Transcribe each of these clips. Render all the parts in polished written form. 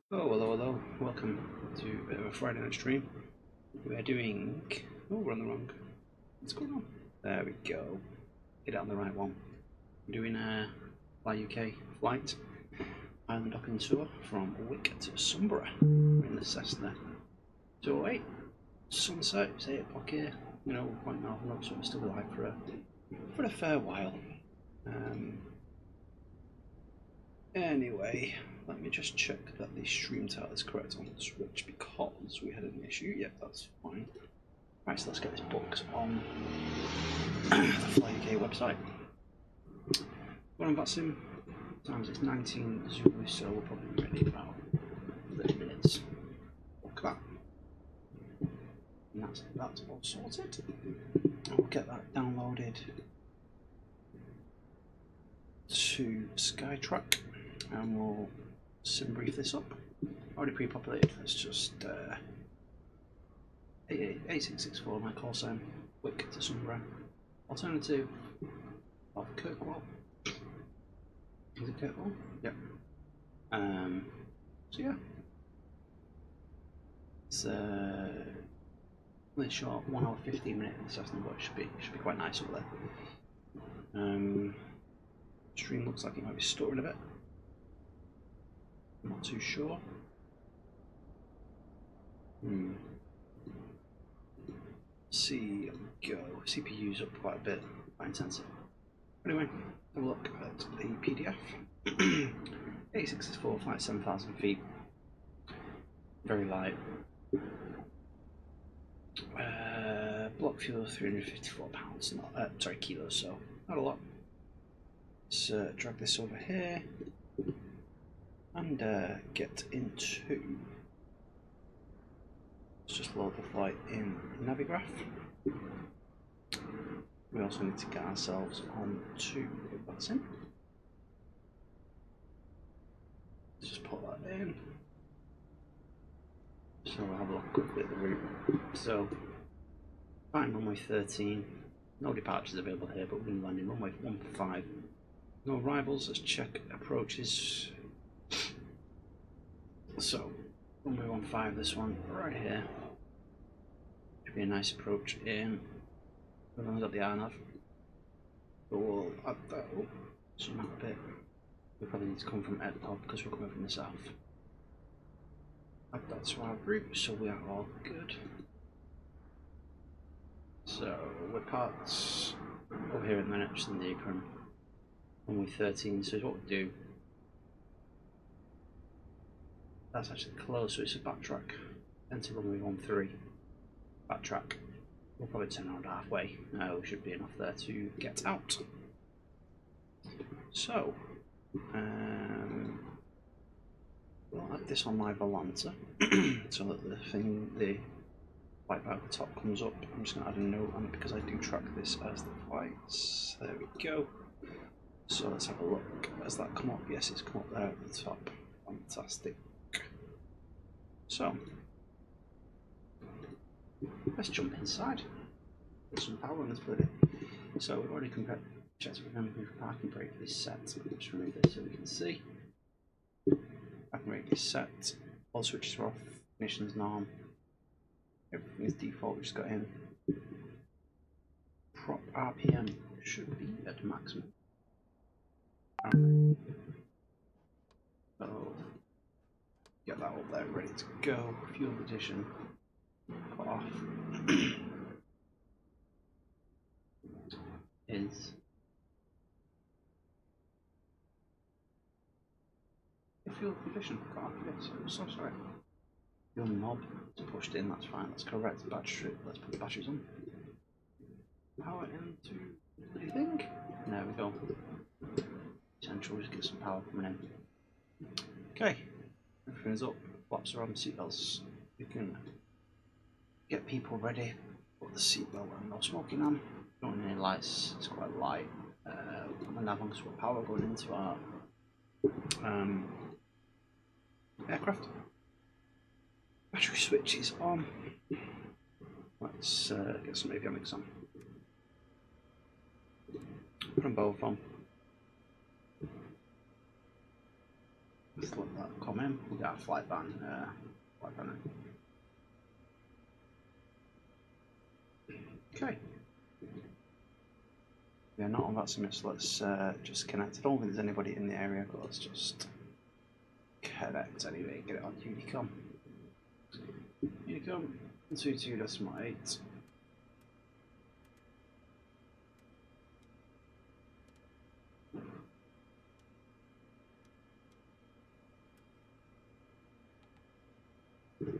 Oh, hello, hello. Welcome to a bit of a Friday night stream. We are doing... Oh, we're on the wrong... What's going on? There we go. Get it on the right one. We're doing a FlyUK flight and docking tour from Wick to Sumburgh. We're in the Cessna 208. Sunset, it's 8 o'clock here. You know, we're quite northern up, so we'll still be live for a fair while. Anyway, let me just check that the stream title is correct on Twitch because we had an issue. Yep, that's fine. Right, so let's get this booked on the FlyUK website. We're on Vatsim. Times it's 19 Zulu, so we'll probably be ready in about 30 minutes. Look at that. And that's all sorted. And we'll get that downloaded to Skytrack. And we'll sim brief this up. Already pre-populated. Let's just 8664 my call sign. Wick to Sumburgh. Alternative of Kirkwall. Is it Kirkwall? Yep. So yeah, it's really short, 1 hour 15 minute assessment, but it should be quite nice over there. Stream looks like it might be stuttering a bit. I'm not too sure. See, go. CPU's up quite a bit, quite intensive. Anyway, have a look at the PDF. 8664 flight 7,000 feet. Very light. Block fuel 354 pounds. Sorry, kilos. So not a lot. Let's drag this over here and get into. Let's just load the flight in Navigraph. We also need to get ourselves onto Vatsim. Let's just put that in. So we'll have a look quickly at the route. So, flying runway 13. No departures available here, but we're going to land in runway 15. No arrivals. Let's check approaches. So, runway 15, this one right here. Should be a nice approach in. We've only got the RNAV. But we'll add that up. Zoom out a bit. We probably need to come from Edpod because we're coming from the south. Add that to our route, so we are all good. So we're parked over here at the minute, just in the apron. Runway 13, so what we do. That's actually close, so it's a backtrack. Enter runway 13. Backtrack. We'll probably turn around halfway. We should be enough there to get out. So, we'll add this on my Volanta so that the flight bar at the top comes up. I'm just going to add a note on it because I do track this as the flights. There we go. So let's have a look. Has that come up? Yes, it's come up there at the top. Fantastic. So, let's jump inside. Put some power on this bloody. So we've already checked if we're going to move parking brake is set. Just remove this so we can see. Parking brake is set. All switches are off. Ignition's norm. Everything is default. We just got in. Prop RPM should be at maximum. So get that up there, ready to go. Fuel addition. Cut off. Is fuel condition cut off, yes, I'm so sorry. Fuel knob is pushed in, that's fine, that's correct. Battery, let's put the batteries on. Power into the thing. There we go. Essential, just get some power coming in. Okay, everything's up, flaps are on, seatbelts. We can get people ready, put the seatbelt and no smoking on. Don't need any lights, it's quite light. Put the nav on because we've got power going into our aircraft. Battery switch is on. Let's get some avionics on. Put them both on. Let's let that come in. We got a flight ban. Okay. Yeah, not on that summit, so let's just connect. I don't think there's anybody in the area, but let's just connect anyway. Get it on Unicom. Unicom 22.8.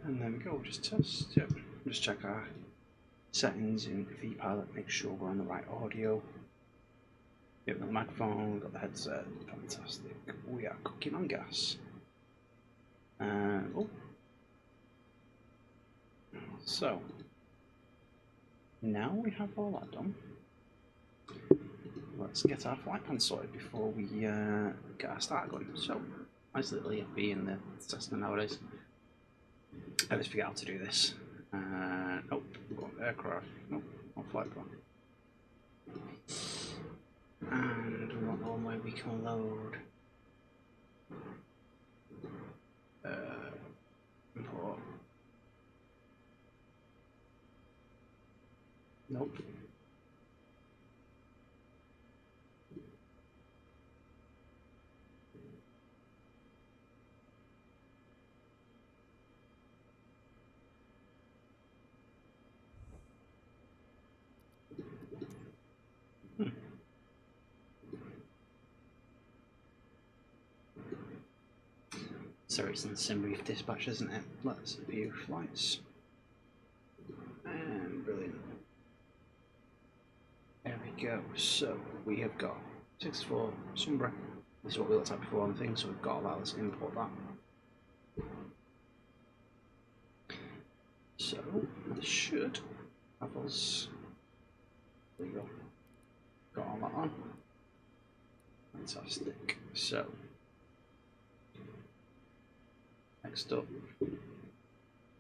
And there we go, just test, yep. Just check our settings in vPilot, make sure we're on the right audio. Yep, got the microphone, got the headset, fantastic. We are cooking on gas. Oh. So, now we have all that done. Let's get our flight plan sorted before we get our start going. So, nice little EFB in the Cessna nowadays. I always forget how to do this. Nope, we've got aircraft. Nope, not flight plan. And we want the one where we can load. Import. Nope. Sorry, it's in the sim brief dispatch, isn't it? Let's view flights. And brilliant. There we go. So we have got 64 Sumburgh. This is what we looked at before on the thing, so we've got that. Let's import that. So that should have us. There we go. Got all that on. Fantastic. So next up,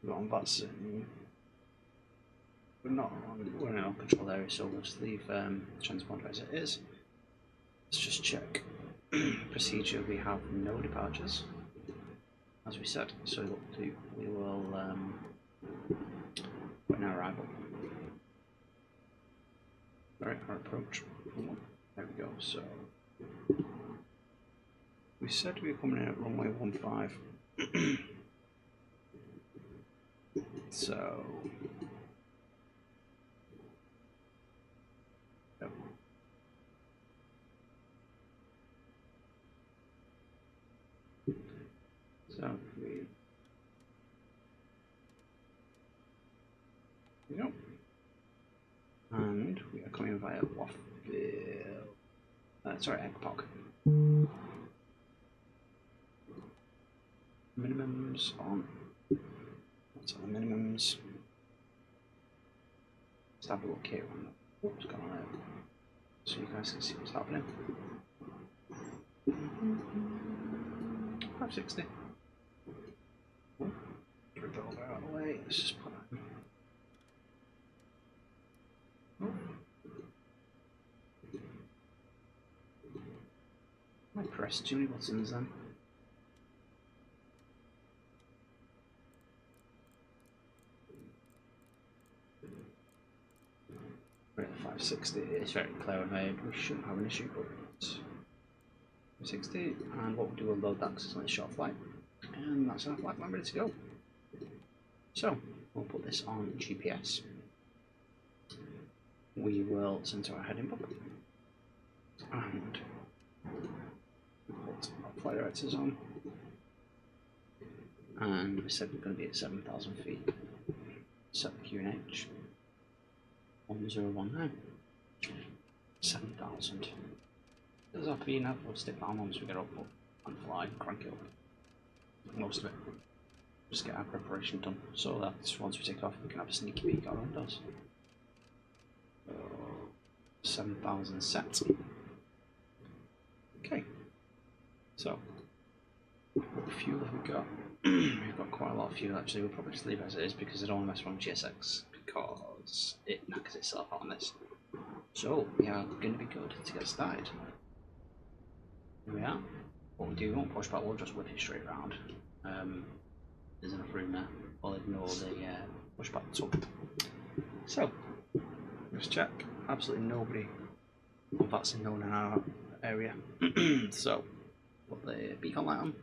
we're on that setting. We're in our control area, so we'll just leave transponder as it is. Let's just check procedure. We have no departures, as we said. So we will put in our arrival. Alright, our approach. There we go. So we said we were coming in at runway 15. So yep. So we go. And we are coming via Waffle. Sorry, Eggpog. Minimums on. What's on the minimums? Let's have a look here. What's going on there? So you guys can see what's happening. 560. Oh, we're all out of the way. Let's just put that in. Oh. I pressed too many buttons then. We're at 560. It's very clear made. We shouldn't have an issue, but 560. And what we'll do, we'll load that because it's only a short flight. And that's our flight plan ready to go. So we'll put this on GPS. We will send to our heading book. And put our flight directors on. And we said we're going to be at 7,000 feet. Set the QNH. 1019. 7,000. There's our P now. We'll stick that on once we get up and fly, crank it up. Most of it. Just get our preparation done so that once we take off, we can have a sneaky peek at our windows. 7,000 set. Okay. So, what fuel have we got? We've got quite a lot of fuel actually. We'll probably just leave it as it is because I don't want to mess around with GSX because it knackers itself out on this. So, we are going to be good to get started. Here we are. what we do, we won't push back, we'll just whip it straight round. There's enough room there. I'll ignore the push back tub. So, let's check. Absolutely nobody of that's known in our area. So, put the beacon light on.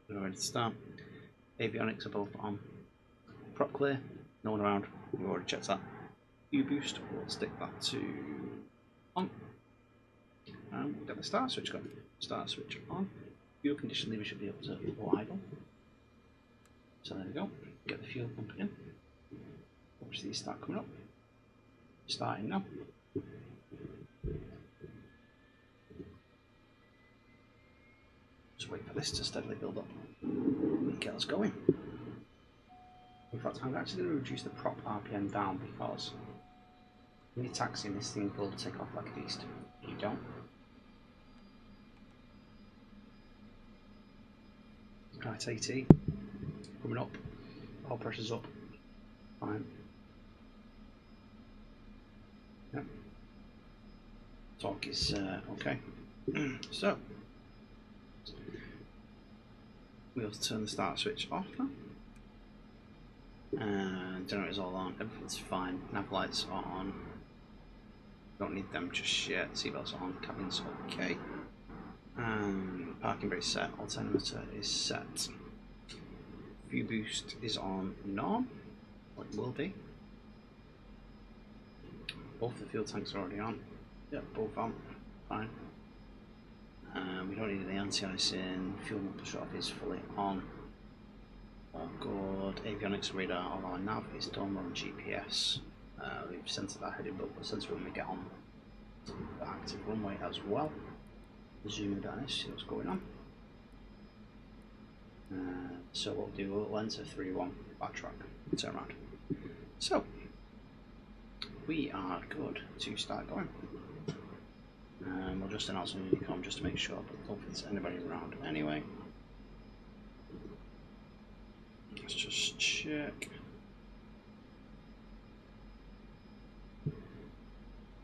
We're ready to start. Avionics are both on. Prop clear, no one around. We've already checked that. View boost, we'll stick that to on. And we'll get the start switch going. Start switch on. Fuel condition lever should be up to low idle. So there we go. Get the fuel pumping in. Watch these start coming up. Starting now. Just wait for this to steadily build up and get us going. In fact, I'm actually going to reduce the prop RPM down because when you're taxiing, this thing will take off like a beast. If you don't. Right, AT coming up, oil pressure's up, fine. Yep. Torque is okay. So we'll turn the start switch off now. And generator's all on, everything's fine. Nav lights are on. Don't need them just yet. Seatbelts are on, cabin's okay. And parking brake set, altimeter is set. View boost is on norm, or it will be. Both the fuel tanks are already on. Yep, both on, fine. We don't need any anti-icing, fuel push off is fully on. All good. Avionics radar on our nav is done, we're on GPS. We've centered our heading, but we'll center when we get on the active runway as well. Zoom down this, see what's going on. So what we'll do, we'll enter 3-1 backtrack, turn around. So we are good to start going. We'll just announce on Unicom just to make sure, but I don't think there's anybody around anyway. Let's just check.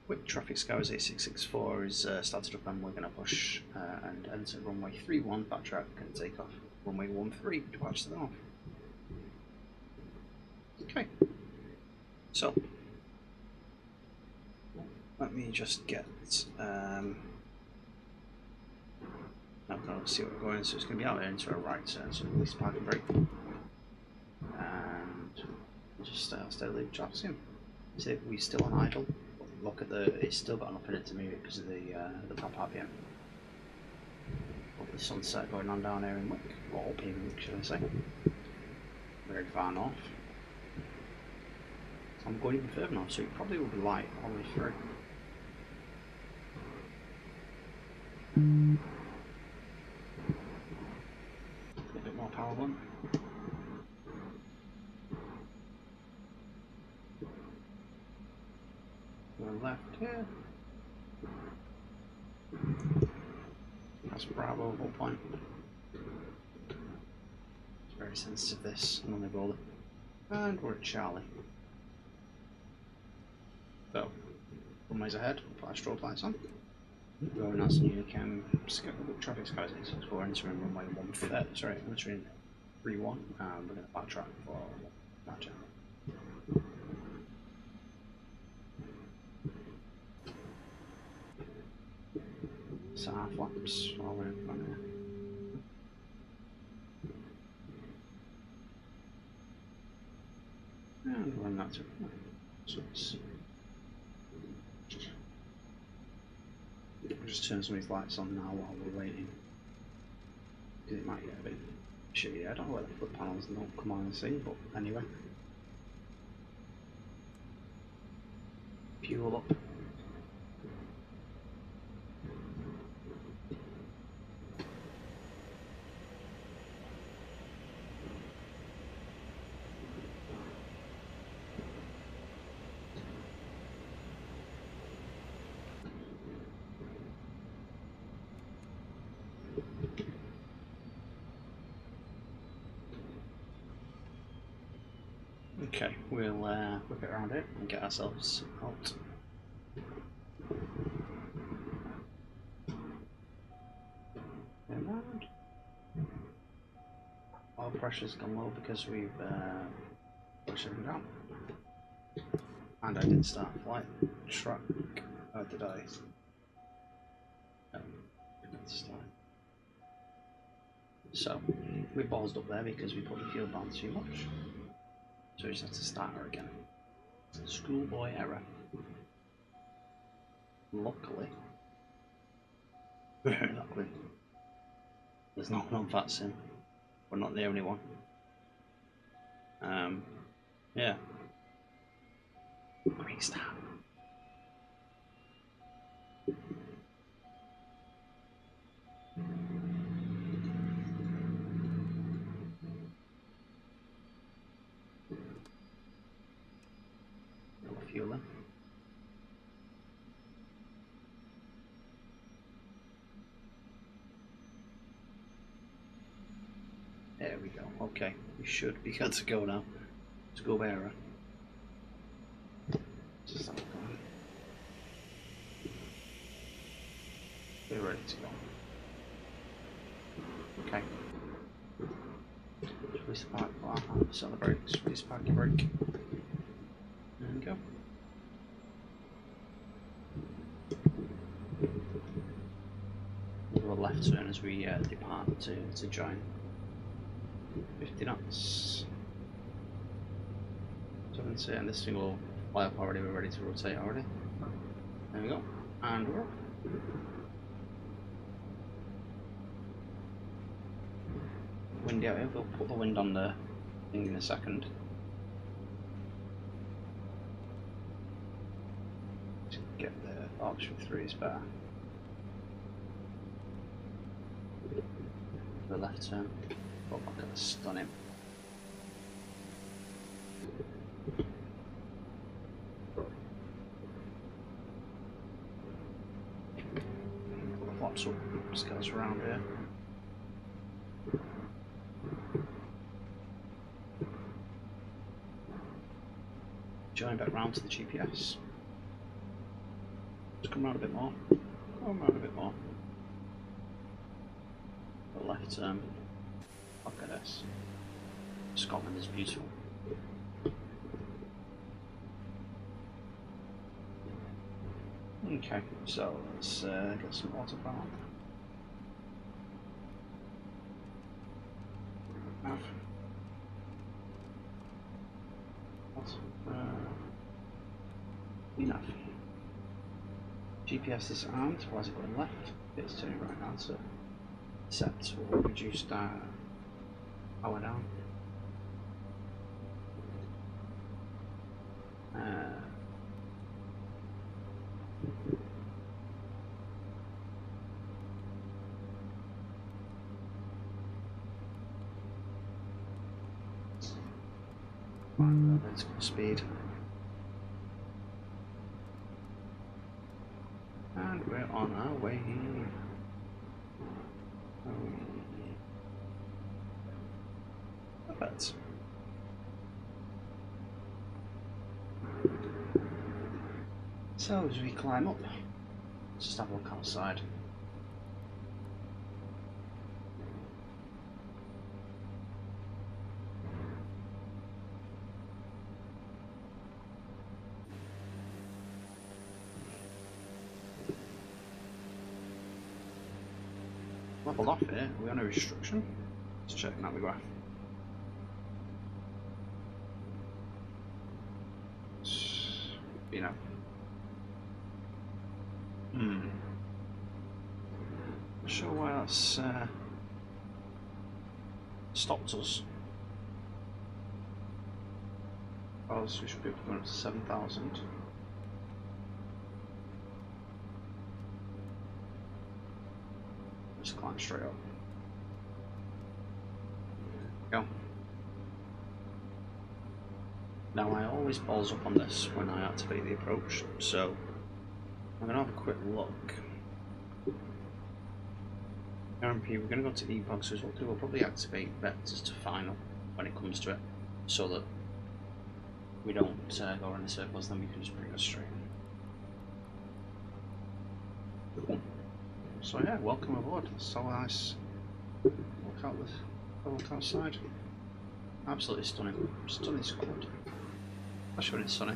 Wick traffic scours 8664 is started up and we're going to push and enter runway 31, backtrack and take off runway 13, departure to the north. Okay, so let me just get now we'll see what we're going, so it's going to be out there into a right turn, so release parking brake and just steadily traverse in. See, we're still on idle. Look at the, it's still got enough in it to move it because of the top RPM. Got the sunset going on down here in Wick, or up in Wick, should I say. Very far north. So I'm going even further north, so it probably will be light all the way through. A bit more power blunt. Left here. That's Bravo, whole point. It's very sensitive this, and on the roller. And we're at Charlie. So, runways ahead, we'll put our strobe lights on. Going nice and Unicom, traffic skies, so we're entering runway 13, sorry, entering 3-1, and we're going to backtrack for that channel. So half laps while we're in front here. And run that to so we'll just turn some of these lights on now while we're waiting. Because it might get a bit shitty. I don't know where the foot panels don't come on and see, but anyway. Fuel up. Okay, we'll whip it around it and get ourselves out. Around. pressure's gone low because we've pushed everything down. And I didn't start flight track. How did I? So we paused up there because we put the fuel down too much. So we just had to start her again. Schoolboy error. Luckily, there's not one on VATSIM. We're not the only one. Yeah. Great start. Fuel in. There we go. Okay, we should be good to go now. Let's go bearer. Just have fun. We're ready to go. Okay. Release the park bar, set the brakes, release parking brake. There we go. We'll do a left turn as we depart to join. 50 knots. 70, and this thing will fly up already, we're ready to rotate already. There we go. And we're up. Windy out here, we'll put the wind on the thing in a second. To get the option 3 is better. The left turn. Oh, I'm gonna stun him. Pull the flaps up, just get us around here. Join back round to the GPS. Just come round a bit more. Come round a bit more. The left turn. Look at this. Scotland is beautiful. Okay, so let's get some autopilot. Enough. GPS is armed. Why is it going left? It's turning right now, so set will reduce power down. Let's go speed. And we're on our way. Perfect. So as we climb up, let's just have a look outside. Leveled off here, are we on a restriction? Let's check that the graph. You know. Not sure why that's stopped us. Oh, so we should be able to go up to 7,000. Just climb straight up. Go. Now I always balls up on this when I activate the approach, so I'm going to have a quick look. RMP, we're going to go to epoch, so what we'll probably activate vectors to final when it comes to it, so that we don't go around in circles, then we can just bring us straight in. Cool. So yeah, welcome aboard. So nice. Look out this. look outside. Absolutely stunning. Stunning squad. Especially when it's sunny.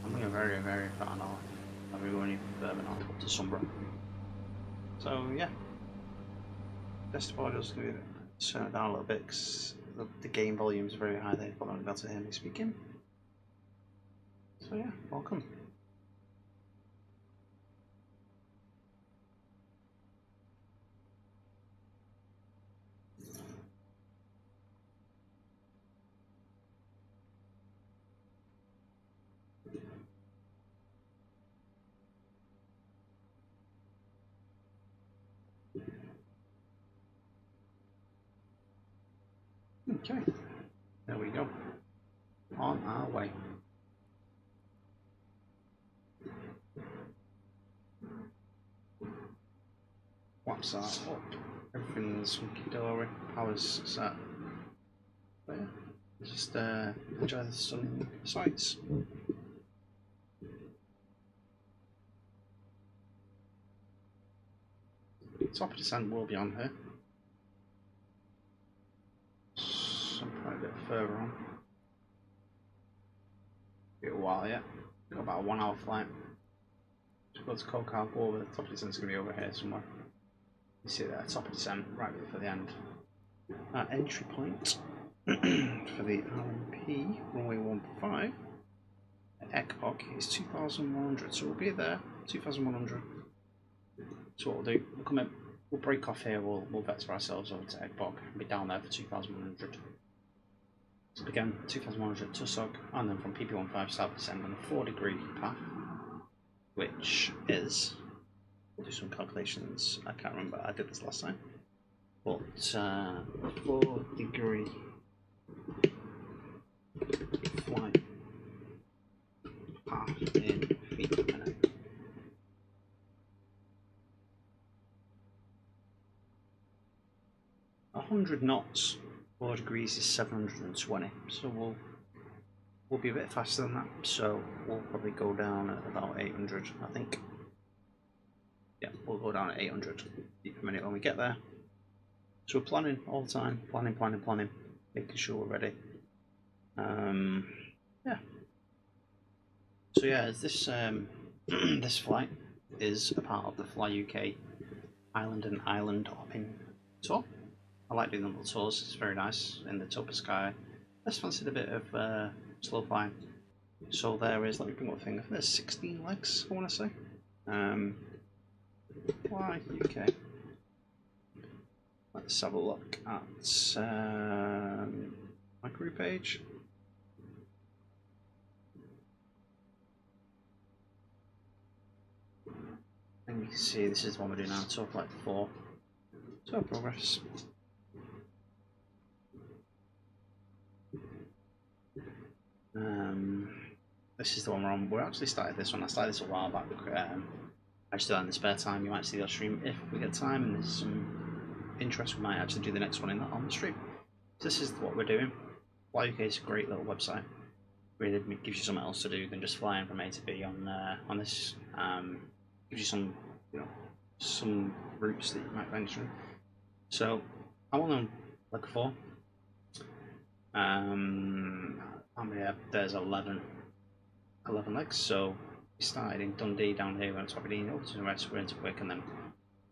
I'm going very, very far north. I'll be going even further north up to Sumburgh. So yeah. Desktop is going to turn it down a little bit because the game volume is very high there. You're probably not able to hear me speaking. So yeah, welcome. Okay, there we go. On our way. What's that up? Everything's hunky-dory, power's set. But yeah, just enjoy the stunning sights. Top of descent will be on here. Some probably a bit further on. Be a while yet. Got about a 1 hour flight. Just go to Coca over the top of descent's gonna be over here somewhere. You see that top of descent right before the end. Our entry point for the RMP runway 15 at EGPC is 2,100, so we'll be there 2,100. So what we'll do, we'll come in, we'll break off here, we'll vector ourselves over to EGPC and be down there for 2,100. So again, 2,100 Tissot, and then from PP15 south descend on a 4-degree path, which is, we'll do some calculations, I can't remember, I did this last time, but 4-degree flight path in feet per minute. A 100 knots, 4 degrees is 720, so we'll be a bit faster than that, so we'll probably go down at about 800, I think. Yeah, we'll go down at 800 feet per minute when we get there. So we're planning all the time, planning, making sure we're ready. Yeah. So yeah, this this flight is a part of the FlyUK Highland and Island hopping tour. I like doing the little tours, it's very nice in the Topper sky. I just fancied a bit of slow flying. So there is, let me bring up the thing, I think there's 16 legs, I want to say. FlyUK. Let's have a look at my crew page. And you can see this is the one we're doing now, Tour Flight 4. Tour progress. This is the one we're on. We actually started this one. I started this a while back. I just do that in the spare time. You might see the stream if we get time and there's some interest. We might actually do the next one on the stream. So this is what we're doing. FlyUK is a great little website. Really gives you something else to do than just flying from A to B on this. Gives you some, some routes that you might venture in. So I'm on leg 4. There's 11 legs. So we started in Dundee down here, went to Aberdeen, over to the west, we're into Wick, and then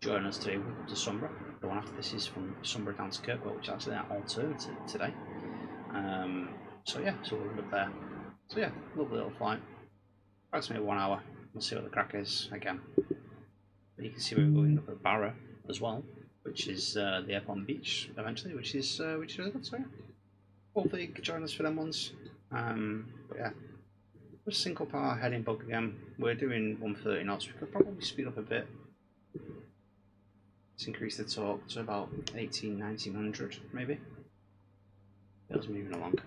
join us today. We'll go to Sumburgh. The one after this is from Sumburgh down to Kirkwell, which is actually our alternative today. So yeah, so we'll end up there. So yeah, lovely little flight. Approximately 1 hour. We'll see what the crack is again. But you can see we're going up at Barrow as well, which is the airport on the beach eventually, which is really good. So yeah, hopefully you can join us for them ones. But yeah, we're single power heading bug again. We're doing 130 knots. We could probably speed up a bit. Let's increase the torque to about 1900 maybe. It was moving along.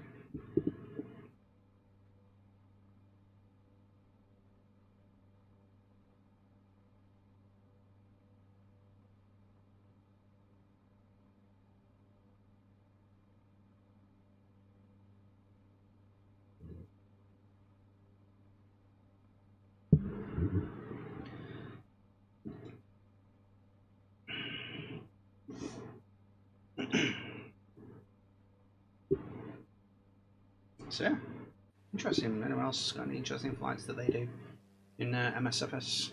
So yeah, interesting. Anyone else got any interesting flights that they do in MSFS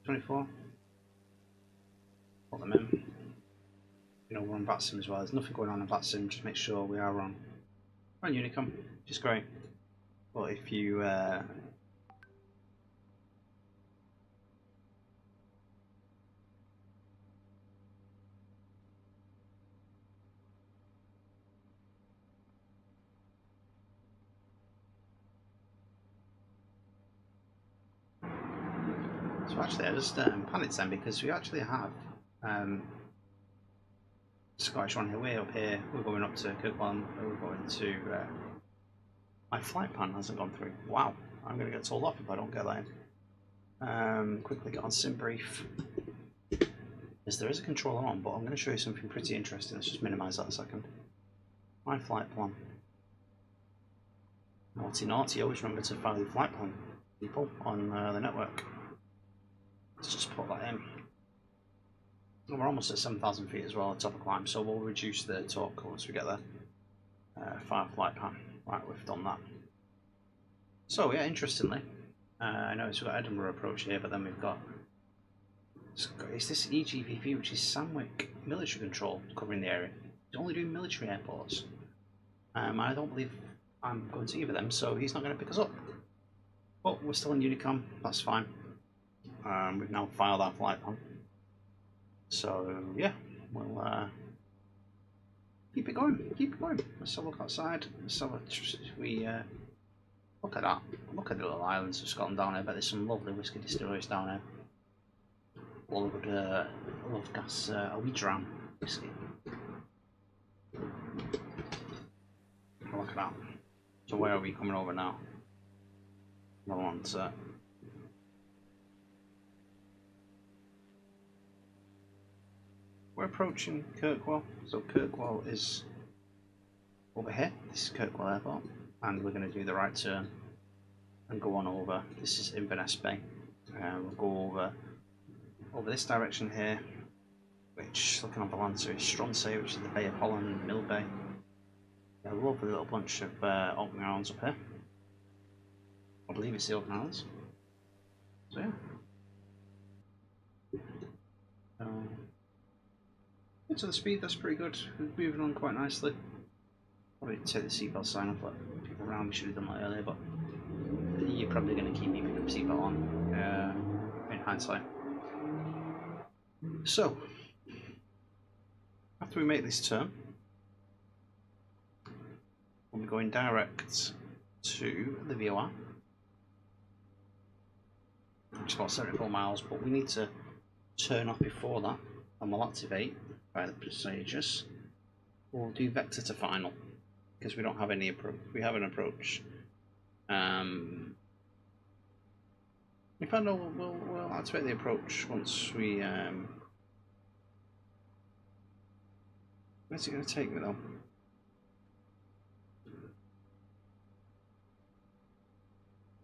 24? Put them in. You know, we're on VATSIM as well. There's nothing going on in VATSIM. Just make sure we are on Unicom, which is great. But if you so actually I just panicked then because we actually have Scottish one here, way up here. We're going up to Kirkwall. We're going to my flight plan hasn't gone through. Wow, I'm going to get told off if I don't get that in. Quickly get on SimBrief. Yes, there is a controller on, but I'm going to show you something pretty interesting. Let's just minimise that a second. My flight plan. Naughty naughty, always remember to file your flight plan, people, on the network. Let's just put that in. We're almost at 7,000 feet as well, top of climb, so we'll reduce the torque once we get there. Fire flight plan. Right, we've done that. So yeah, interestingly, I know we've got Edinburgh approach here, but then we've got is this EGPC, which is Sandwick military control, covering the area. He's only doing military airports. I don't believe I'm going to either of them, so he's not going to pick us up. But we're still in Unicom, that's fine. We've now filed our flight plan. So yeah, we'll keep it going, keep it going. Let's have a look outside. Let's have a look at that. Look at the little islands of Scotland down there. I bet there's some lovely whiskey distilleries down there. Love gas, a wee dram whiskey. Look at that. So where are we coming over now? I want we're approaching Kirkwall. So Kirkwall is over here. This is Kirkwall Airport, and we're going to do the right turn and go on over. This is Inverness Bay. We'll go over this direction here, which looking on the land to is Stronsay, which is the Bay of Holland, Mill Bay. A lovely little bunch of Orkney Islands up here. I believe it's the Orkney Islands. So yeah. To the speed, that's pretty good. We're moving on quite nicely. Probably take the seatbelt sign off, let people around. We should have done that earlier, but you're probably going to keep keeping the seatbelt on in hindsight. So, after we make this turn, we'll be going direct to the VOR, which is about 74 miles, but we need to turn off before that, and we'll activate by the procedures. We'll do vector to final because we don't have any approach. We have an approach. In fact, no, we'll activate the approach once we. Where's it going to take me though?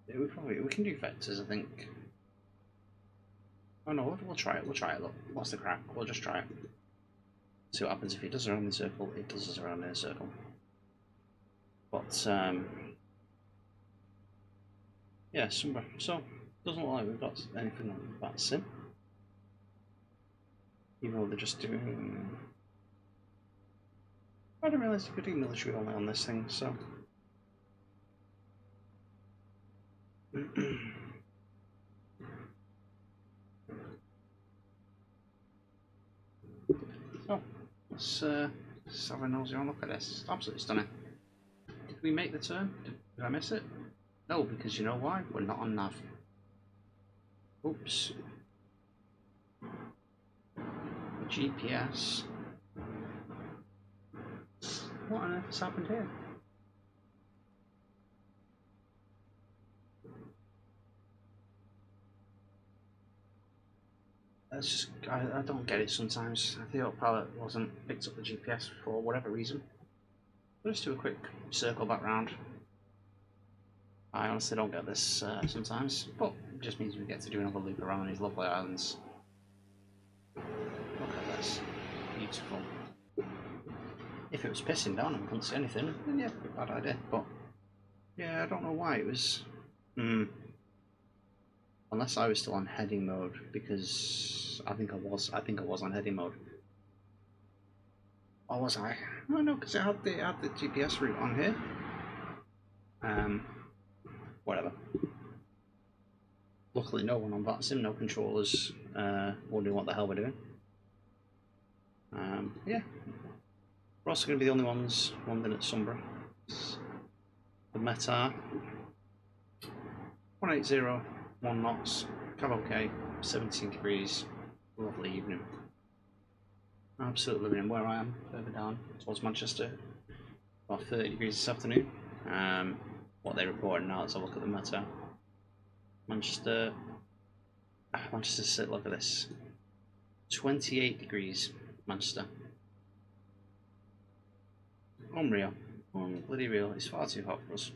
Yeah, we can do vectors, I think. Oh no, we'll try it. We'll try it. Look, what's the crack? We'll just try it. See what happens if it does around the circle. It does us around in a circle. But yeah, Sumburgh. So doesn't look like we've got anything on that sim. Even though they're just doing. I didn't realise you could do military only on this thing. So. So let's have a nosy on look at this. It's absolutely stunning. Did we make the turn? Did I miss it? No, because you know why? We're not on nav. Oops. The GPS. What on earth has happened here? It's just, I don't get it sometimes. The autopilot wasn't picked up the GPS for whatever reason. Let's do a quick circle back round. I honestly don't get this sometimes, but it just means we get to do another loop around these lovely islands. Look at this. Beautiful. If it was pissing down and we couldn't see anything, then yeah, bad idea, but Yeah, I don't know why it was. Unless I was still on heading mode, because I think I was. I think I was on heading mode. Or was I? Oh no, because I had the GPS route on here. Whatever. Luckily, no one on that sim, no controllers wondering what the hell we're doing. Yeah. We're also going to be the only ones landing at Sumburgh. The Metar 180, 1 knots, cab okay, 17 degrees, lovely evening. Absolutely living in where I am, further down towards Manchester, about 30 degrees this afternoon. What they're reporting now, let's have a look at the Metar. Manchester City, look at this. 28 degrees, Manchester. Unreal. Bloody real. It's far too hot for us.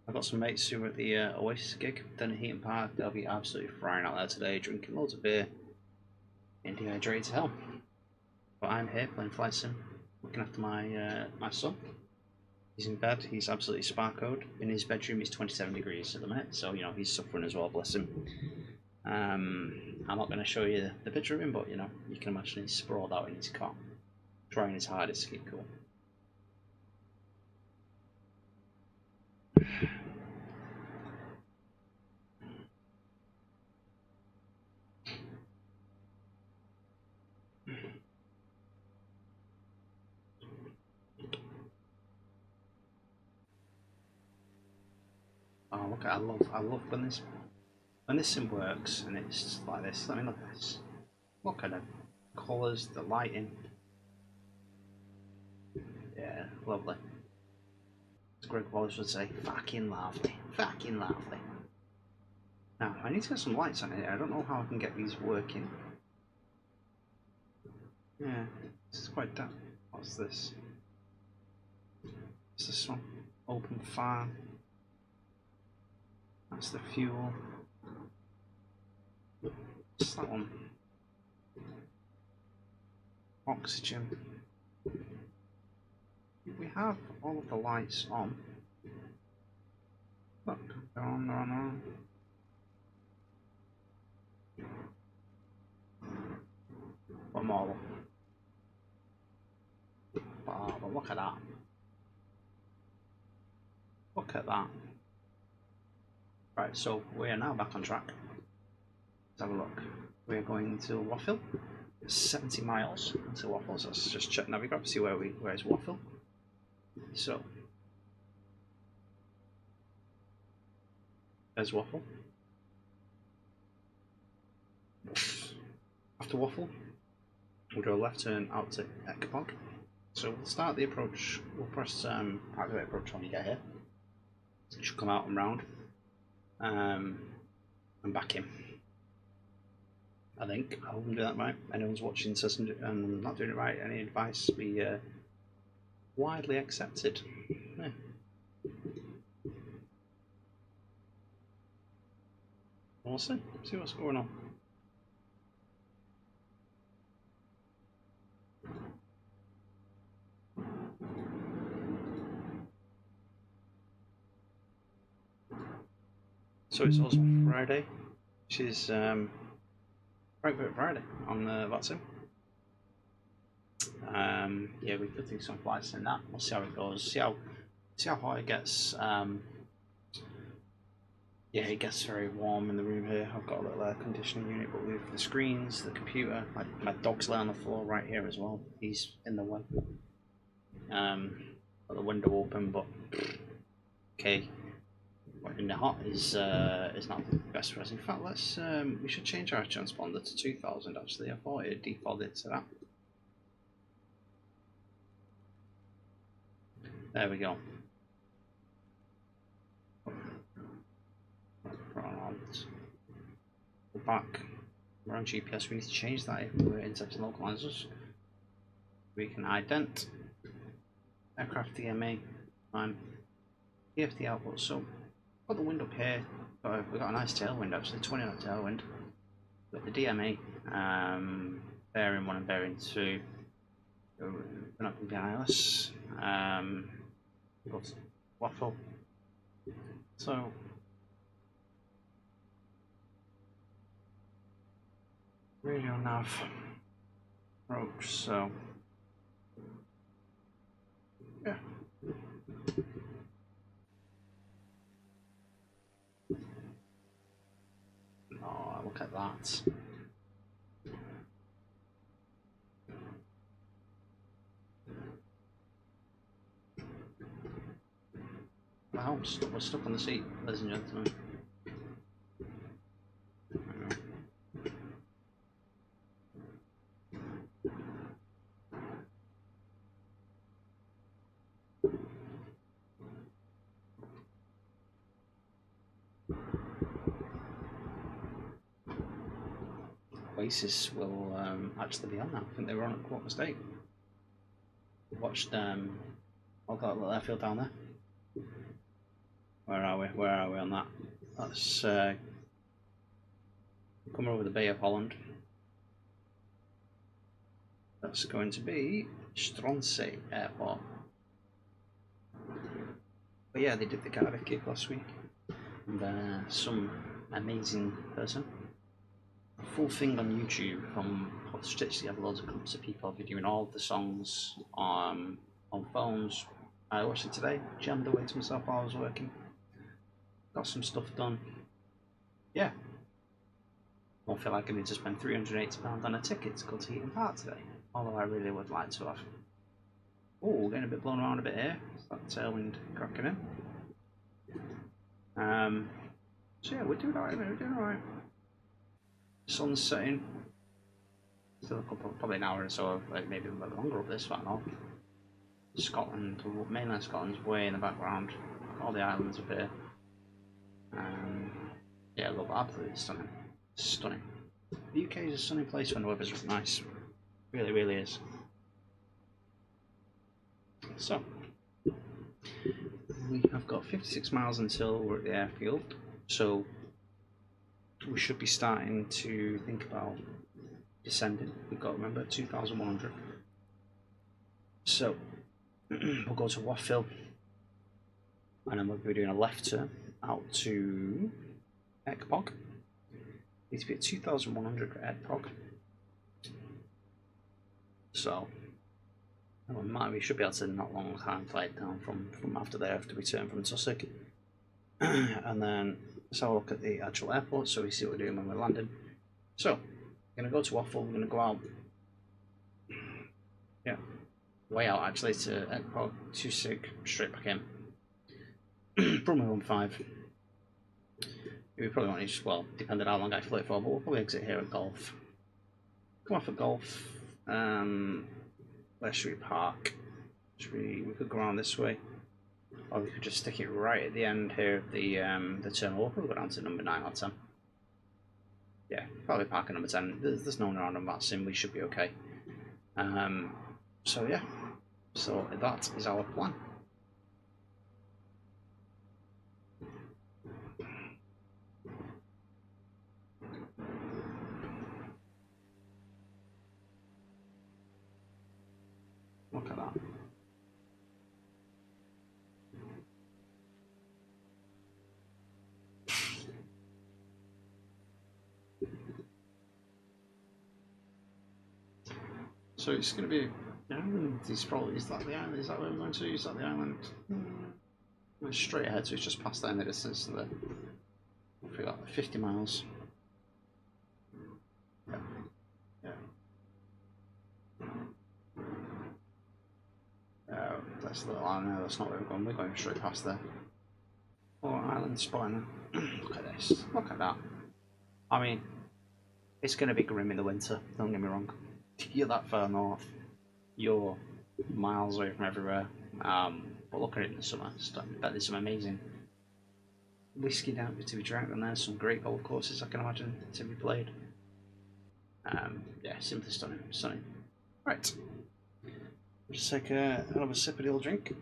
I've got some mates who are at the Oasis gig down at Heaton Park. They'll be absolutely frying out there today, drinking loads of beer and dehydrated to hell. But I'm here playing Flight Sim, looking after my son. He's in bed. He's absolutely sparkoed. In his bedroom, it's 27 degrees at the minute, so you know he's suffering as well. Bless him. I'm not going to show you the picture of him, but you know you can imagine he's sprawled out in his cot, trying his hardest to keep cool. Oh look! I love when this sim works and it's just like this. Let me look at this. Look at the colours, the lighting. Yeah, lovely. As Greg Wallace would say, fucking lovely, fucking lovely. Now I need to get some lights on here. I don't know how I can get these working. Yeah, this is quite dark. What's this? What's this one? Open fan. That's the fuel. What's that one? Oxygen. We have all of the lights on. Look, they're on, they're on, they're on. What model? But look at that. Look at that. Right, so we are now back on track. Let's have a look. We're going to Waffle. 70 miles into Waffle, so let's just check Navigraph to see where's Waffle. So there's Waffle. After Waffle, we'll do a left turn out to EGPC. So we'll start the approach. We'll press activate approach when you get here. It should come out and round, and back in. I think I hope I'm doing that right. Anyone's watching says I'm not doing it right. Any advice be widely accepted. Yeah. We'll see what's going on. So it's also Friday, which is Frankfurt Friday on that sim. Yeah, we could do some flights in that. We'll see how it goes. See how hot it gets. Yeah, it gets very warm in the room here. I've got a little air conditioning unit, but with the screens, the computer, my dog's laying on the floor right here as well. He's in the way. Got the window open, but okay. In the hot is not the best for us. In fact, let's we should change our transponder to 2000. Actually, I thought it defaulted to that. There we go. We're back. We're on GPS. We need to change that if we're insetting localizers. We can ident aircraft DMA and EFD output. So got the wind up here. We've got a nice tailwind actually, 20 knot tailwind. With the DMA, bearing 1 and bearing 2. We're not going to be ILS. We've got Waffle. So radio nav approach, so yeah. Oh, look at that. Wow, we're stuck on the seat, ladies and gentlemen. Oasis will actually be on now. I think they were on at quarter past 8. Watched I've got a little airfield down there. Where are we? Where are we on that? That's come over the Bay of Holland. That's going to be Stronsay Airport. But yeah, they did the Cardiff gig last week. And some amazing person. Full thing on YouTube from Stitch. They have loads of clips of people videoing all of the songs on phones. I watched it today, jammed away to myself while I was working. Got some stuff done. Yeah. Don't feel like I need to spend £380 on a ticket to go to Heaton Park today. Although I really would like to have. Oh, we're getting a bit blown around a bit here. That tailwind cracking in. So yeah, we're doing alright, we're doing alright. Sun's setting. Still a couple, probably an hour or so, like maybe a little bit longer up this far north. Scotland, mainland Scotland's way in the background. All the islands up here. Yeah, look, absolutely stunning. Stunning. The UK is a stunning place when the weather's nice. Really, really is. So, we have got 56 miles until we're at the airfield. So, we should be starting to think about descending. We've got to remember 2,100. So, we'll go to Waffle, and then we'll be doing a left turn out to EGPC. Need to be at 2,100 for EGPC. So, we should be able to not long time flight down from after there after we turn from Tissot. And then let's have a look at the actual airport so we see what we're doing when we're landing. So, we're going to go to Waffle, we're going to go out, yeah, way out actually to EGPC, 2 sig, straight back in. Probably 1.5. We probably won't need, well, depending on how long I fly for, but we'll probably exit here at Golf. Come off at Golf. Where should we park? We could go around this way, or we could just stick it right at the end here of the terminal. We'll probably go down to number 9 or 10. Yeah, probably park at number 10. There's no one around on that sim. We should be okay. So yeah, so that is our plan. Look at that. So it's going to be the island. Is that the island? Is that where we're going to? Is that the island? We're straight ahead, so it's just past there in the distance to the. I forgot 50 miles. Yeah. That's the little island there. That's not where we're going. We're going straight past there. Oh, island spawner. Look at this. Look at that. I mean, it's going to be grim in the winter. Don't get me wrong. You're that far north, you're miles away from everywhere. But look at it in the summer. Bet there's some amazing whiskey down to be drank, and there's some great golf courses I can imagine to be played. Yeah, simply stunning, stunning. Right, just take another sip of the old drink.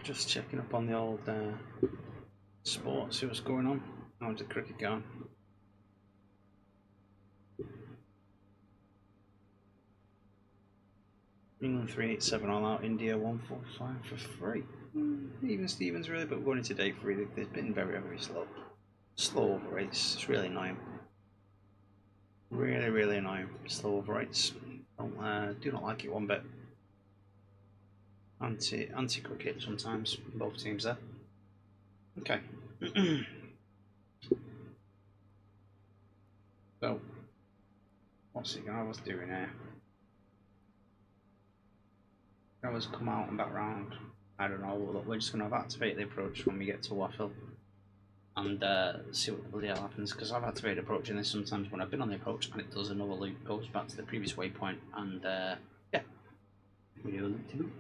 Just checking up on the old sport, see what's going on. How's the cricket going? England 387 all out, India 145 for 3. Even Stevens really, but we're going into day 3. They've been very, very slow. Slow over rates. It's really annoying. Really, really annoying. Slow over rates. Do not like it one bit. Anti cricket sometimes. Both teams there. Okay. So, what's he going to have us doing here? Going to come out and back round. I don't know. We're just going to activate the approach when we get to Waffle and see what the bloody hell happens. Because I've activated approach in this sometimes when I've been on the approach and it does another loop, goes back to the previous waypoint, and yeah, we do a loop to loop.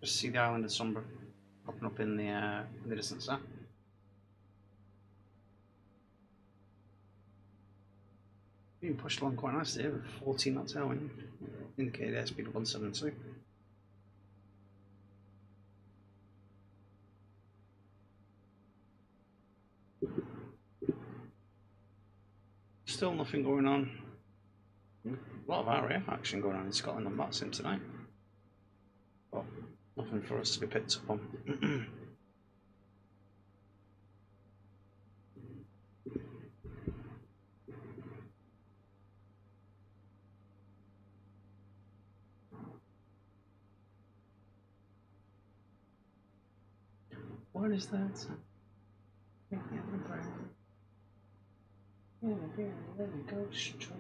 Just see the island of Sumburgh popping up in the distance there. Being pushed along quite nicely here with 14 knot tailwind, indicated airspeed of 172. Still nothing going on. A lot of RAF action going on in Scotland on that sim tonight. But nothing for us to be picked up on. What is that? Yeah, let me go straight.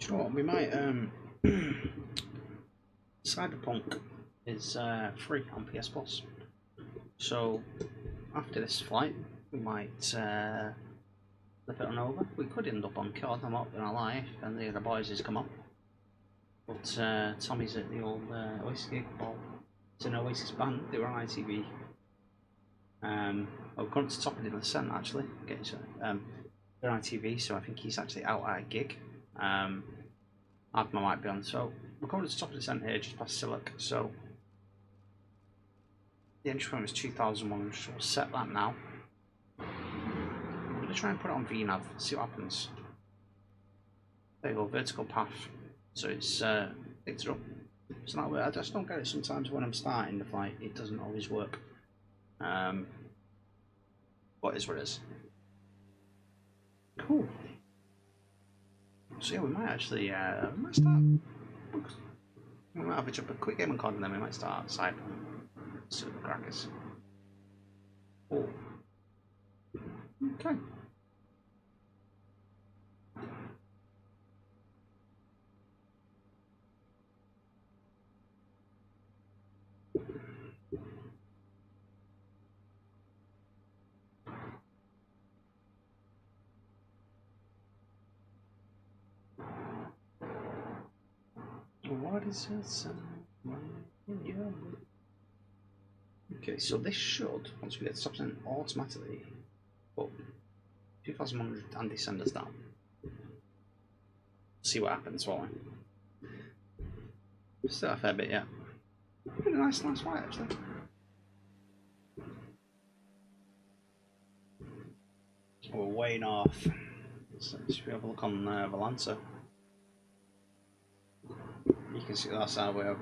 Do you know what? We might. Cyberpunk is free on PS Plus. So after this flight, we might flip it on over. We could end up on Card, I'm not gonna lie, and the other boys has come up. But Tommy's at the old Oasis gig. Well, it's an Oasis band. They were on ITV. We're going to top of the descent actually. They're on ITV, so I think he's actually out at a gig. I might be on. So we're going to the top of the descent here, just past Sillock. So the entry point was 2001. So we'll set that now. I'm going to try and put it on VNav. See what happens. There you go, vertical path. So it's picked it up. It's not. I just don't get it sometimes when I'm starting the flight. It doesn't always work. What is what it is. Cool. So yeah, we might actually we might start. We might have a quick game and card and then we might start side super crackers. Oh. Okay. What is it? Okay, so this should, once we get to 10%, automatically put 2,100 and descenders down. See what happens, won't we? Still a fair bit, yeah. Pretty nice fight, actually. We're way north. So if we have a look on Valanza, you can see that's how we're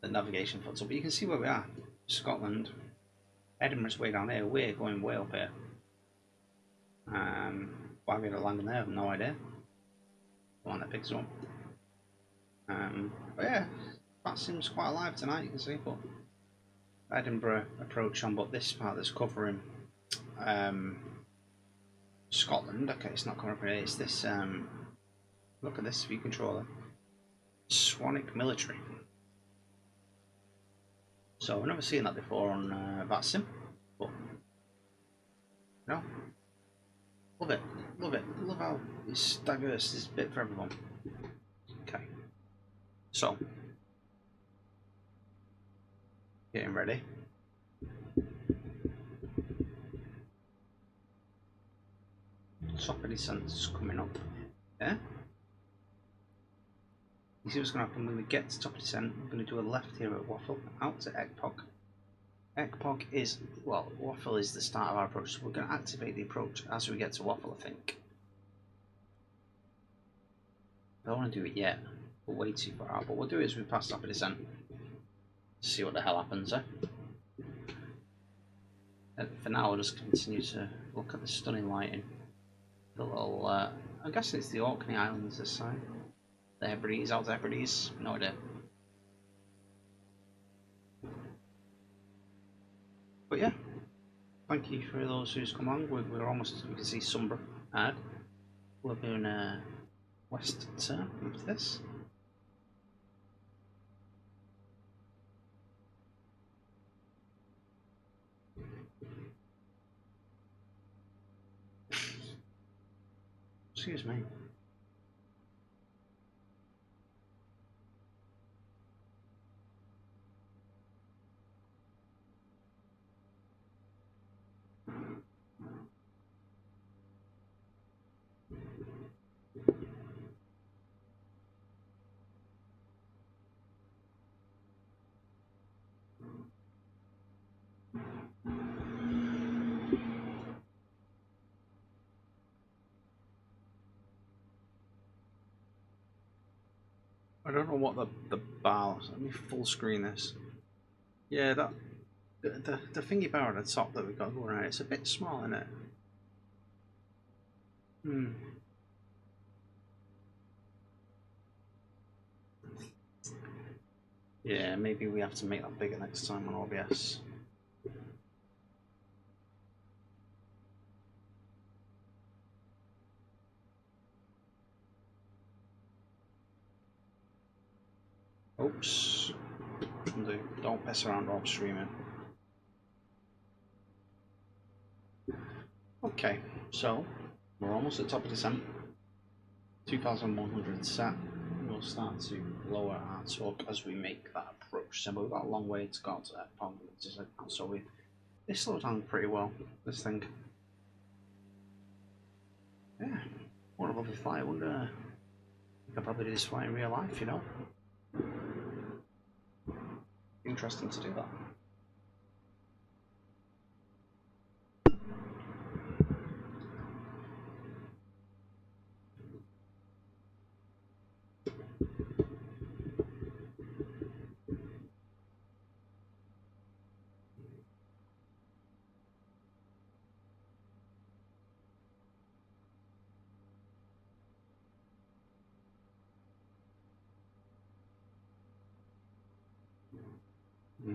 the navigation foot up, but you can see where we are. Scotland, Edinburgh's way down here. We're going way up here. Why we had a landing there, I have no idea. The one that picks up. But yeah, that seems quite alive tonight. You can see, but Edinburgh approach on, but this part that's covering Scotland. Okay, it's not covering it. It's this. Look at this view controller. Swanick military. So I've never seen that before on VATSIM, but no, love it, love how it's diverse. There's a bit for everyone. Okay, so getting ready. Top of descent's coming up. Yeah. You see what's going to happen when we get to top of descent? We're going to do a left here at Waffle, out to Ekpog. Ekpog is, well, Waffle is the start of our approach, so we're going to activate the approach as we get to Waffle, I think. I don't want to do it yet, we're way too far out, but we'll do it as we pass top of descent. See what the hell happens, eh? And for now, we'll just continue to look at the stunning lighting. The little, I'm guessing it's the Orkney Islands this side. The Hebrides, out the Hebrides, no idea. But yeah, thank you for those who's come on. We're almost, you can see Sumburgh ahead. We're doing a west turn after this. Excuse me. I don't know what the bar. Let me full screen this. Yeah, that the thingy bar at the top that we've got going around. It's a bit small, isn't it? Hmm. Yeah, maybe we have to make that bigger next time on OBS. Oops. Don't piss around while I'm streaming. Okay, so we're almost at top of descent. 2,100 set. We'll start to lower our torque as we make that approach. So we've got a long way to go to that point. So it slowed down pretty well, this thing. Yeah, what a lovely flight. I wonder I could probably do this flight in real life, you know? Interesting to do that.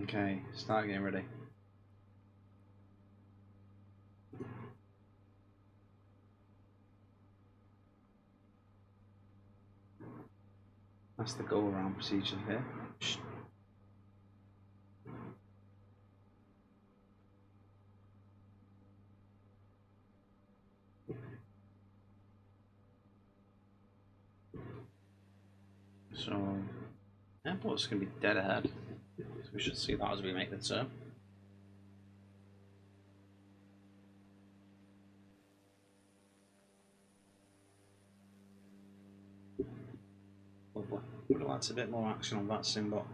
Okay, start getting ready. That's the go around procedure here. So, airport's going to be dead ahead. So we should see that as we make the turn. Lovely. Would have liked a bit more action on that sim, but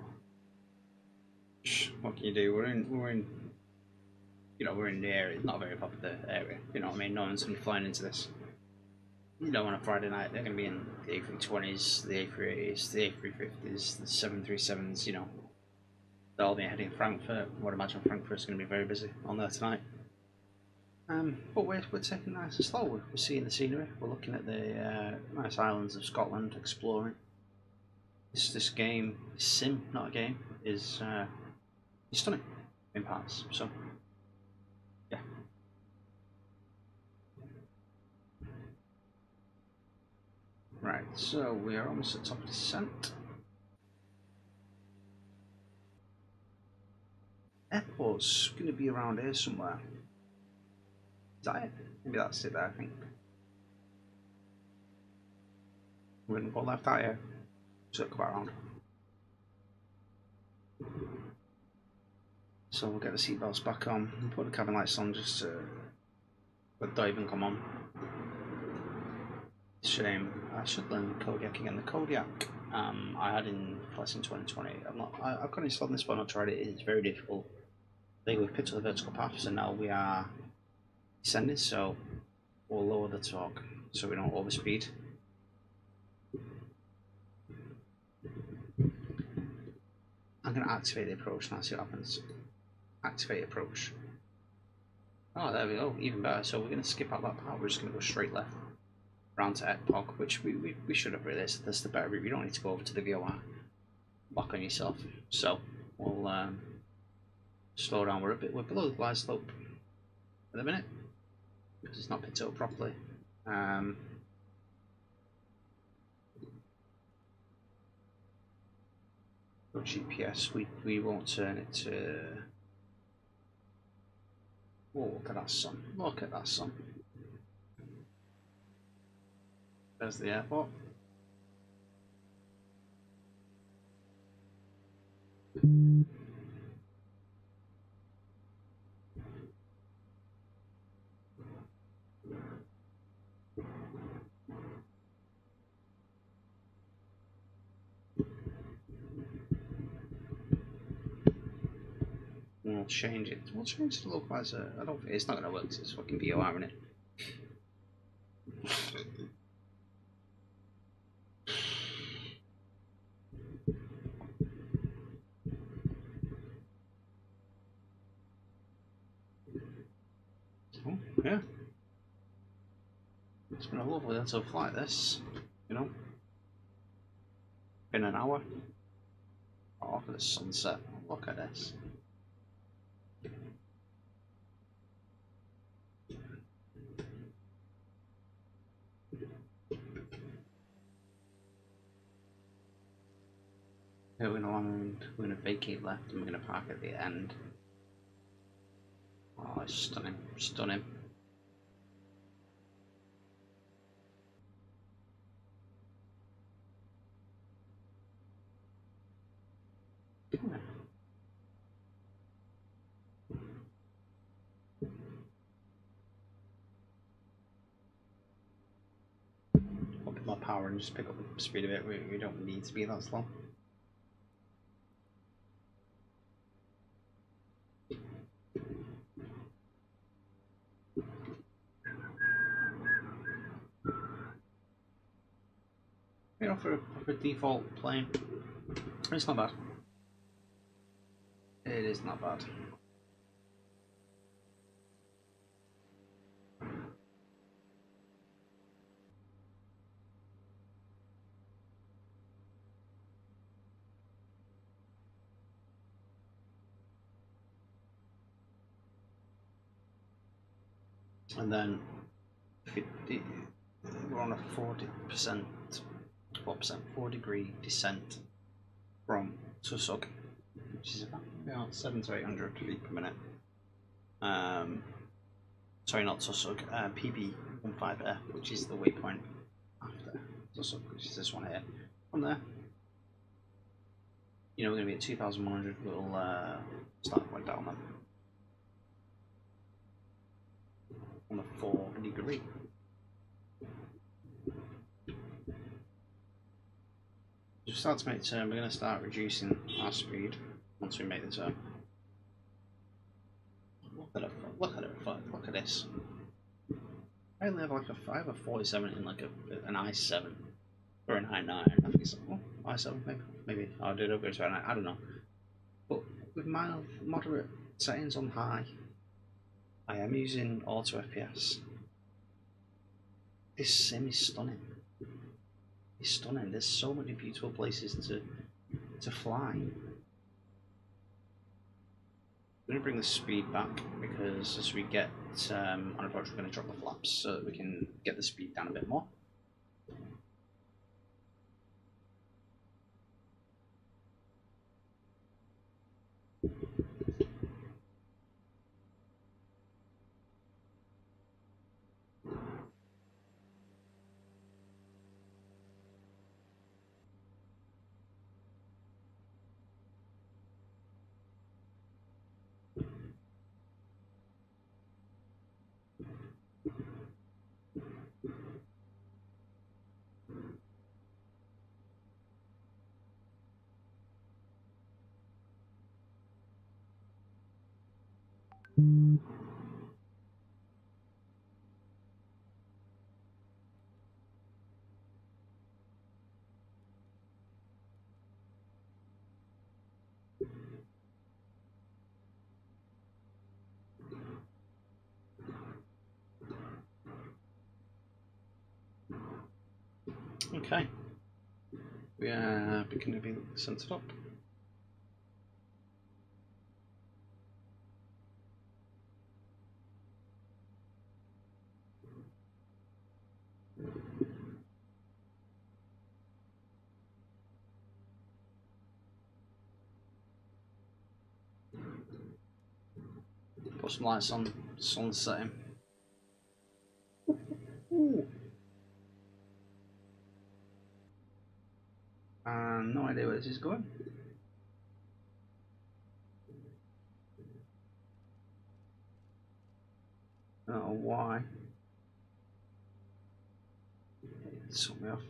what can you do? We're in. You know, we're in the area. It's not a very popular area. You know what I mean? No one's going to be flying into this. You know, on a Friday night, they're going to be in the A320s, the A380s, the A350s, the 737s. You know, they'll all be heading Frankfurt. I would imagine Frankfurt's going to be very busy on there tonight. But we're taking it nice and slow. We're seeing the scenery. We're looking at the nice islands of Scotland, exploring. This game, this sim, not a game, is stunning in parts. So, yeah. Right, so we are almost at top of descent. Airport's going to be around here somewhere. Is that it? Maybe that's it there, I think. We're going to go left out here. Circle back around. So we'll get the seatbelts back on and put the cabin lights on just to let the dive and come on. Shame. I should learn Kodiak again. The Kodiak I had in Flight in 2020. I've got installed this, but I've not tried it. It's very difficult. I think we've picked up the vertical path, so now we are descending. So we'll lower the torque so we don't overspeed. I'm going to activate the approach now. See what happens. Activate approach. Oh, there we go. Even better. So we're going to skip out that part. We're just going to go straight left. Round to Ekpog, which we should have realised. That's the better route. We don't need to go over to the VOR. Lock on yourself. So we'll slow down. We're below the glide slope at the minute because it's not picked up properly. GPS. We won't turn it to. Oh, look at that sun! Look at that sun! There's the airport. We'll change it. We'll change the localizer. I don't think it's not going to work because it's fucking VOR, isn't it? Oh, yeah. It's been a lovely little flight, this. You know? Been an hour. Oh, look at the sunset. Look at this. Yeah, we're going to vacate left and we're going to park at the end. Oh, it's stunning. Stunning. A bit more power and just pick up the speed of it. We don't need to be that slow. You know, for a default plane, it's not bad. It is not bad. and then 50, we're on a 40%, 4-degree descent from Tissot, which is about 700 to 800 feet per minute. Sorry, not Tissot, PB15F, which is the waypoint after Tissot, which is this one here. From there, you know, we're going to be at 2,100. We'll start going down then on the 4-degree. To start to make the turn, we're going to start reducing our speed once we make the turn. Look at this. I only have like I have a 47 in like an i7 or an i9. I think it's i7 maybe I'll do it over to an I don't know. But with mild, moderate settings on high, I am using auto FPS. This sim is stunning. It's stunning. There's so many beautiful places to fly. I'm going to bring the speed back because as we get on approach, we're going to drop the flaps so that we can get the speed down a bit more. Okay, we are beginning to be centered up. Put some lights on, sun's setting. And no idea where this is going. I don't know why. It took me off.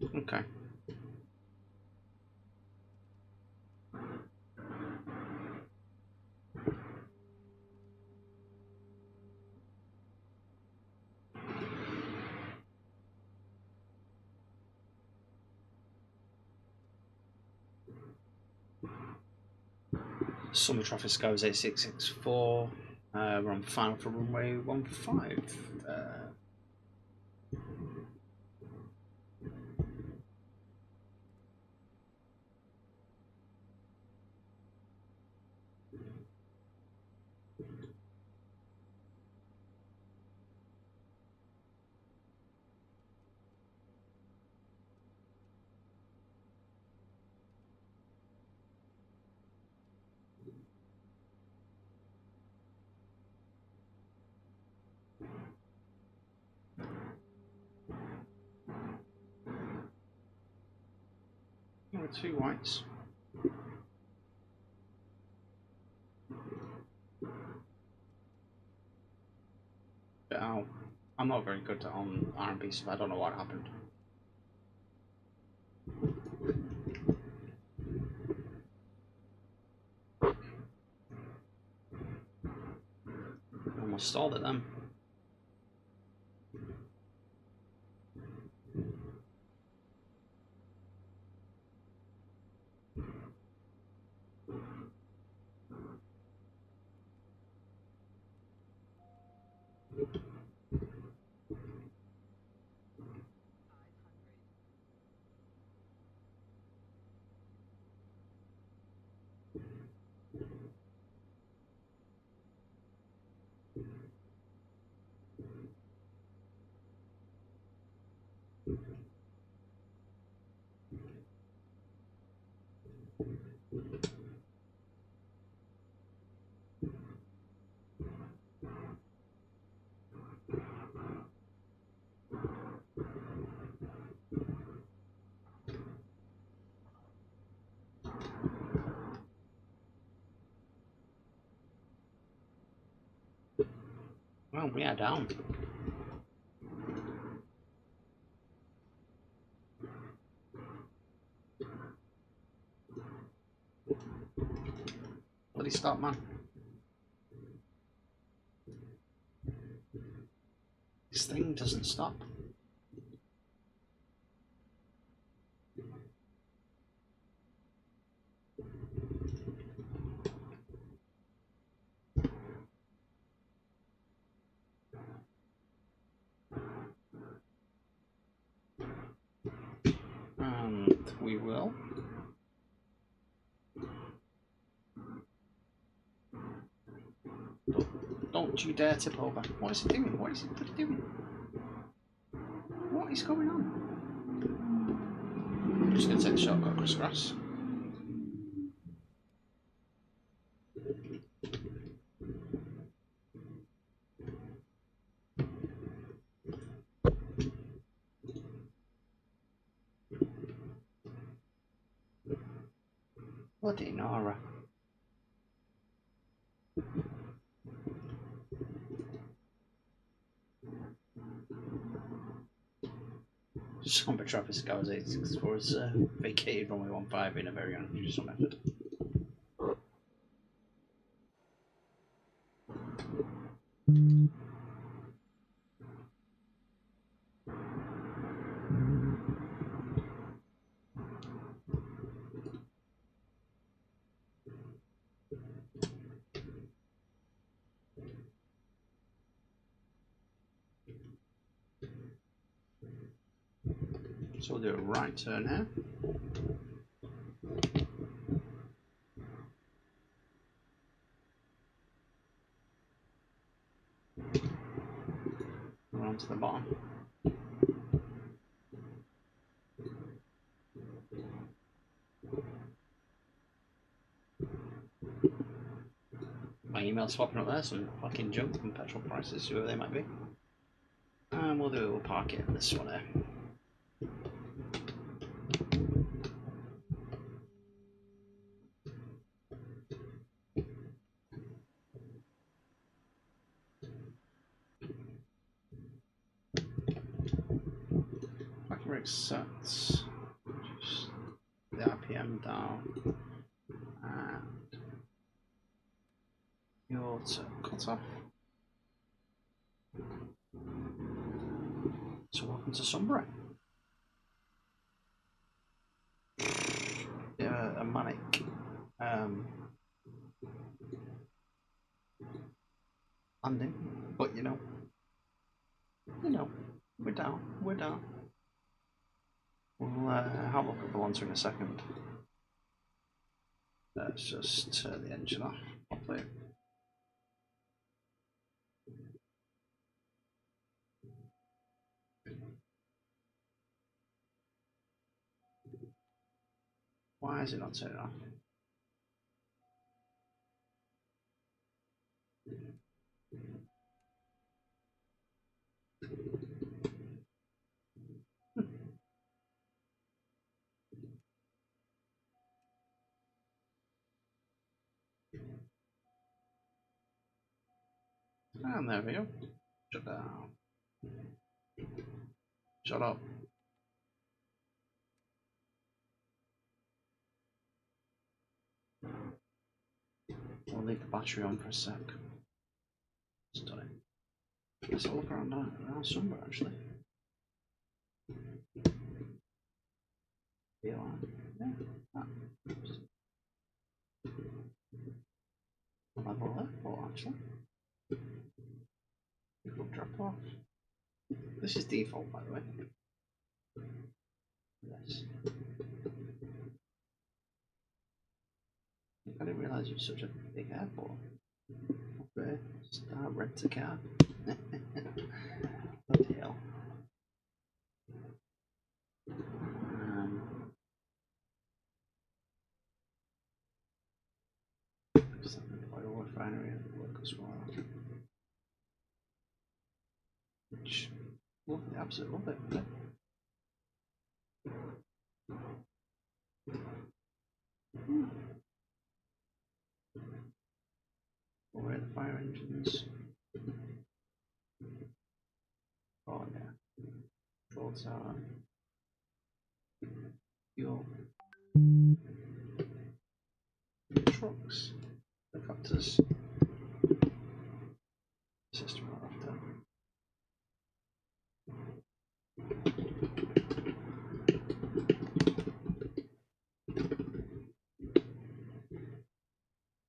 Okay. Summer traffic goes 8664. We're on final for runway 15. There were 2 whites. Ow. I'm not very good on R&B stuff. I don't know what happened. Almost stalled it then. Well, we are down. Bloody stop, man. This thing doesn't stop. And we will. Don't you dare tip over. What is he doing? What is he doing? What is going on? I'm just going to take the shortcut across grass. Bloody Nora. Sumburgh traffic scores 864 is vacated runway 15 in a very unusual method. So we'll do a right turn here. We're on to the bottom. My email's swapping up there, some fucking junk from petrol prices, whoever they might be. And we'll park it in this one here. Sets just the RPM down and your cut off. So welcome to Sumburgh. Yeah, a manic landing, but you know, we're down. We'll have a look at the launcher in a second. Let's just turn the engine off properly. Why is it not turning off? And there we go. Shut down. Shut up. We'll leave the battery on for a sec. Just done it. Let's have a look around Sumburgh actually. Yeah. Level airport actually. You could drop off. This is default by the way. Yes. I didn't realise it was such a big airport. Okay, start rent a car. Bloody hell. Just like oil refinery at work as well. Which, love it, absolutely love it. Where are the fire engines? Oh yeah. Control tower. Fuel. Trucks. Helicopters. System right after.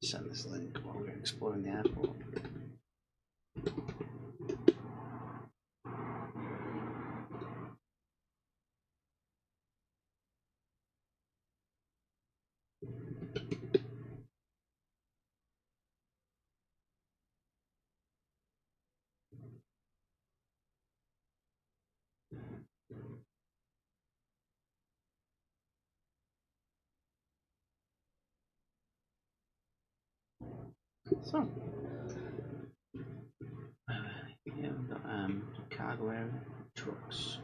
Send this link while we're exploring the airport. So, yeah, we've got cargo area, trucks.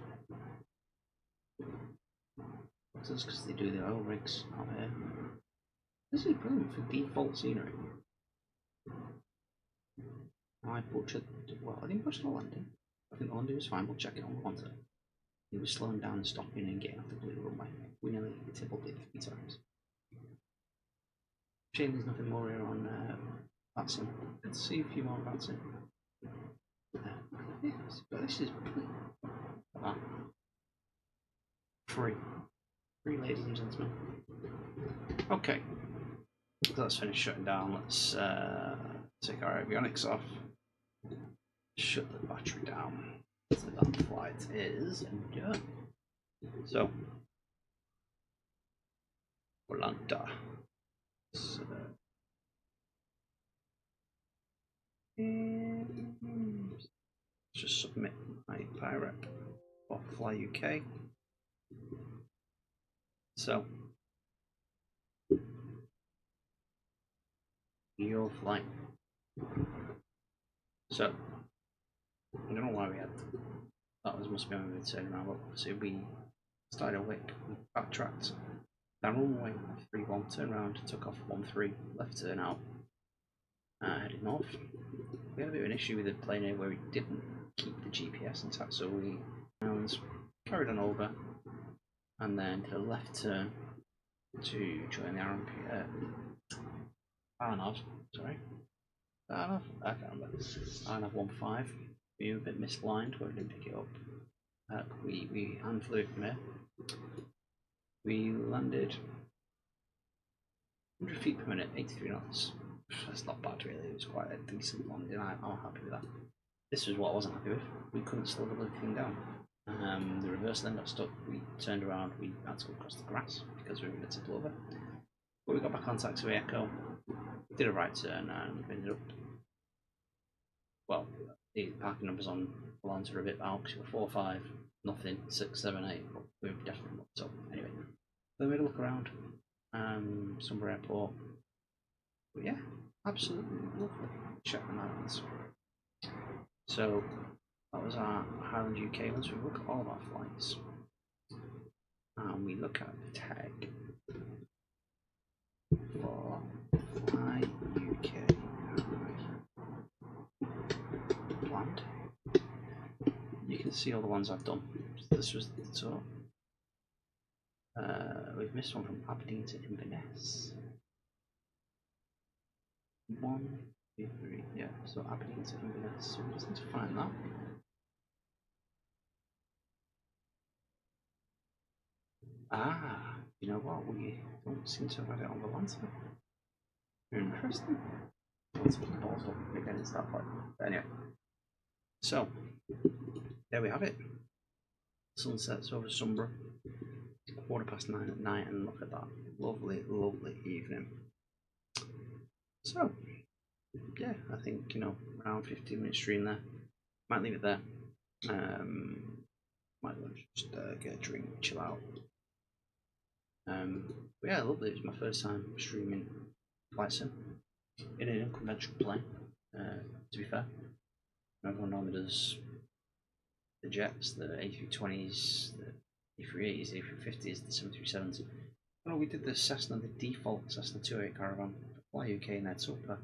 That's because they do the oil rigs out here. This is brilliant for default scenery. I butchered, well, I didn't butcher the landing. I think the landing was fine, we'll check it on the monitor. He was slowing down and stopping and getting off the blue runway. We nearly tippled it 50 times. Shame there's nothing more here on Batson. Let's see a few more Batson. Yes, but this is brilliant. Free, ladies and gentlemen. Okay, so let's finish shutting down. Let's take our avionics off. Shut the battery down. So that flight is done. So, Volanta. So, let's just submit my pirate for FlyUK. So, your flight. So, I don't know why we had that. Must be when we turned around. But obviously, we started a Wick, we backtracked down runway 31, turned around, took off 13, left turn out, headed north. We had a bit of an issue with the plane here where we didn't keep the GPS intact, so we carried on over and then did a left turn to join the Arnav, sorry. Arnav? I can't remember. Arnav 15. We were a bit misaligned where we didn't pick it up. We hand flew it from here. We landed 100 feet per minute, 83 knots. That's not bad really, it was quite a decent landing. I'm happy with that. This was what I wasn't happy with. We couldn't slow the thing down. The reverse then got stuck. We turned around, we had to go across the grass because we were going to tip over. But we got back on taxiway Echo, did a right turn and we ended up, well, the parking numbers on Volanta are a bit out because we were 4, 5, nothing, 6, 7, 8, but we were definitely not. So anyway, then we had a look around Sumburgh Airport. But yeah, absolutely lovely. Check them out. So that was our Highland UK. Once we look at all of our flights and we look at the tag for FlyUK. can see all the ones I've done. This was the tour. We've missed one from Aberdeen to Inverness. 1, 2, 3, yeah, so Aberdeen to Inverness, so we just need to find that. Ah, you know what, we don't seem to have had it on the lantern. Interesting. Let's put the balls up again, it's that point. But anyway, so there we have it. Sunsets over Sumburgh, 9:15 at night, and look at that lovely, lovely evening. So yeah, I think, you know, around 15-minute stream there. Might leave it there. Might just get a drink, chill out. But yeah, lovely. It was my first time streaming flight sim in an unconventional plane. To be fair, everyone normally does the jets, the A320s, the A380s, the A350s, the 737s. Well, we did the Cessna, the default Cessna 208 Caravan, FlyUK and Edsopa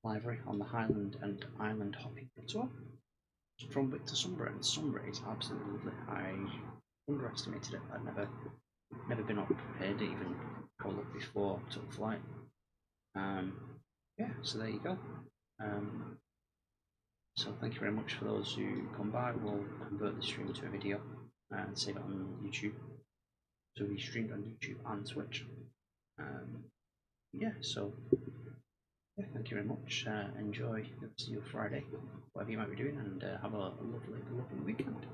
livery on the Highland and Island hopping tour from Wick to Sumburgh, and Sumburgh is absolutely lovely. I underestimated it. I'd never been up prepared to even go look before I took flight. Yeah, so there you go. So thank you very much for those who come by. We'll convert the stream to a video and save it on YouTube. So we streamed on YouTube and Twitch. Yeah, so yeah, thank you very much. Enjoy the rest of your Friday, whatever you might be doing, and have a lovely, lovely weekend.